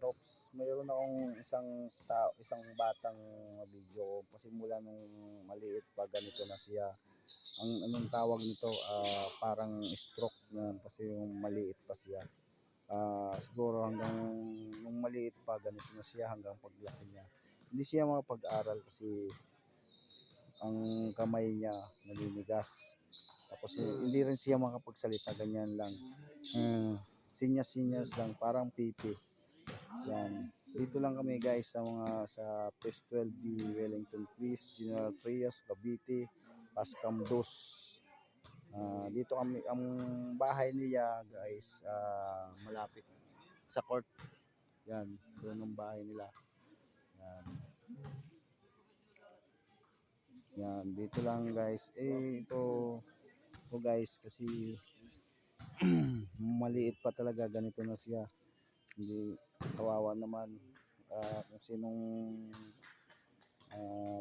katrops, mayroon akong isang batang video pasimula nung maliit pa ganito na siya. Ang anong tawag nito, parang stroke na kasi yung maliit pa siya. Siguro hanggang nung maliit pa ganito na siya hanggang paglaki niya. Hindi siya makapag-aral kasi ang kamay niya naliligas. Tapos hindi rin siya makapagsalita, ganyan lang. Sinyas-sinyas lang, parang pipi. Yan. Dito lang kami guys sa Phase 12B, Wellington Place, General Trias, Cavite, Pascam 2. Dito kami, ang bahay niya guys, malapit sa court. Yan, doon ang bahay nila. Yan. Yan, dito lang guys. Ito guys kasi maliit pa talaga, ganito na siya. Hindi, kawawa naman. Kung sinong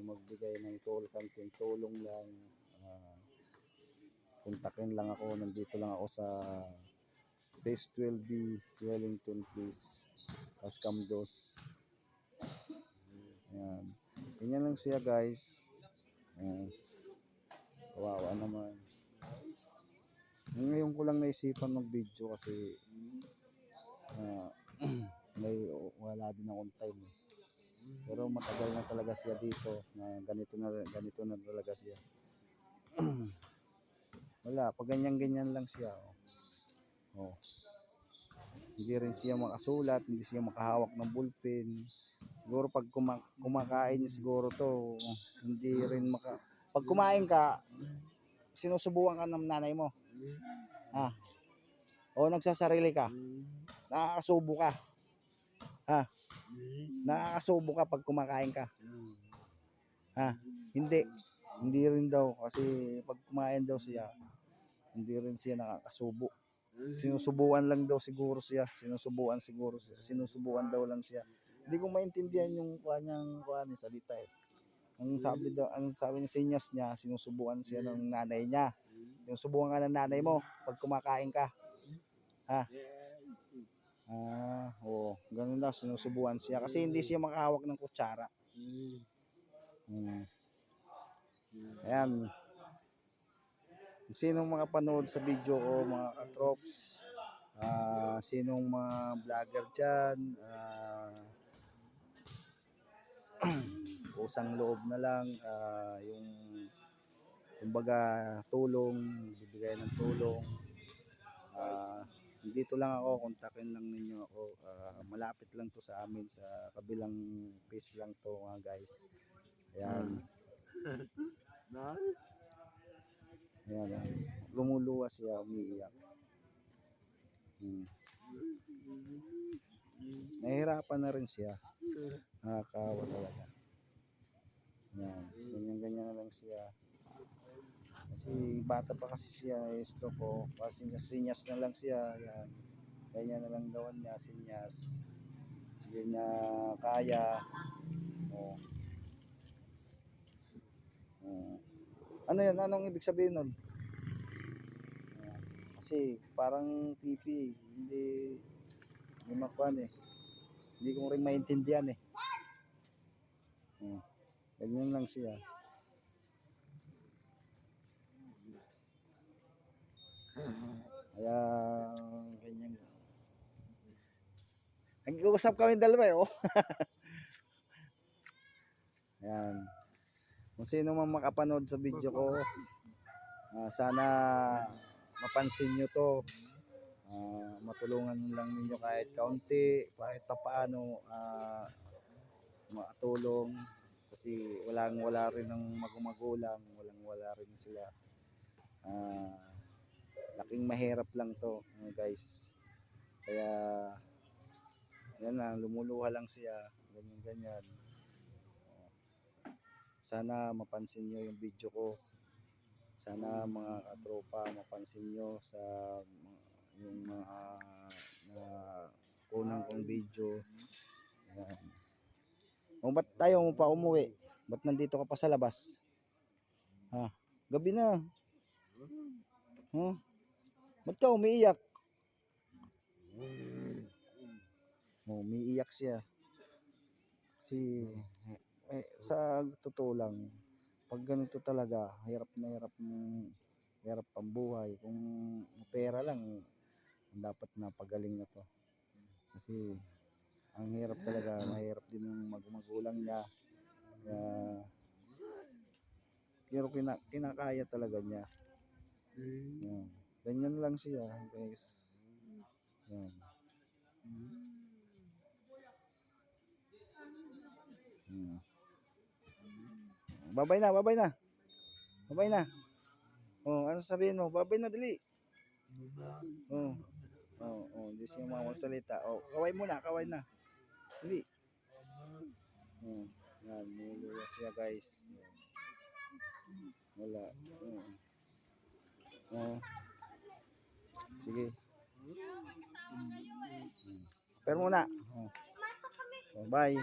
magbigay ng kanting tulong lang, kontakin lang ako. Nandito lang ako sa Phase 12B, Wellington Place, Pascam 2. Yan. Ganyan lang siya guys. Kawawa naman. Ngayon ko lang naisipan mag-video kasi wala din akong time eh. Pero matagal na talaga siya dito na ganito na talaga siya. Wala, pag ganyan lang siya. Hindi rin siya makasulat, hindi siya makahawak ng ballpen. Siguro pag kumakain siguro to, hindi rin pag kumain ka, sinusubukan ka ng nanay mo. O nagsasarili ka. Nakakasubo ka. Nakakasubo ka pag kumakain ka. Hindi rin daw kasi pag kumain daw siya, hindi rin siya nakakasubo. Sinusubuan lang daw siguro siya. Sinusubuan daw lang siya. Hindi ko maintindihan yung kanyang salita eh. Ang sabi ni Sinyas niya, sinusubuan siya ng nanay niya. Sinusubuan ka ng nanay mo pag kumakain ka. Ganun daw, sinusubuan siya kasi hindi siya makahawak ng kutsara. Ayan. Kung sinong makapanood sa video ko, mga katrops, sinong mga vlogger dyan, kusang loob na lang, yung kumbaga tulong, bibigay ng tulong. Dito lang ako, kontakin lang ninyo ako. Malapit lang to sa amin, sa kabilang phase lang to mga guys. Ayan. Ayan. Lumuluwas siya, umiiyak. Nahihirapan na rin siya. Nakakawa talaga. Ayan. Ganyan na lang siya. Kasi bata pa kasi siya, stroke ko. Kasi sinyas na lang siya. Ayan. Ganyan na lang dawan niya, sinyas. Hindi na kaya. Ano yan? Anong ibig sabihin nun? Kasi parang pipi. Hindi makuhan eh. Hindi ko rin maintindihan eh. Ganyan lang siya. Kaya ganyan. Nag-uusap kami dalawa eh. Ayan. Kung sino man makapanood sa video ko, sana mapansin nyo to. Matulungan lang ninyo kahit kaunti, kahit papaano makatulong. Kasi wala rin ng magulang, wala rin sila. Laking mahirap lang to guys. Kaya yan lang, lumuluha lang siya, ganyan. Sana mapansin nyo yung video ko. Sana mga katropa mapansin nyo sa yung mga unang kong video. Yan. Ba't tayo mo pa umuwi? Ba't nandito ka pa sa labas? Gabi na. Ba't ka umiiyak? Oh, umiiyak siya. Kasi sa totoo lang, pag ganito talaga, hirap ang buhay. Kung pera lang, dapat na pagaling na to. Kasi ang hirap talaga, mahirap din yung magulang niya. Kaya, pero kinakaya talaga niya. Yan. Ganyan lang siya, guys. Yan. Hmm. Babay na, babay na. Babay na. Oh, ano sabihin mo? Babay na, dali. Oh. Oh, oh, hindi siya magsalita. Oh, kaway muna, kaway na. Dali. Oh, yan, niluluwa siya, guys. Wala. Oh. Oh. Sige. Pero muna. Oh. So, bye.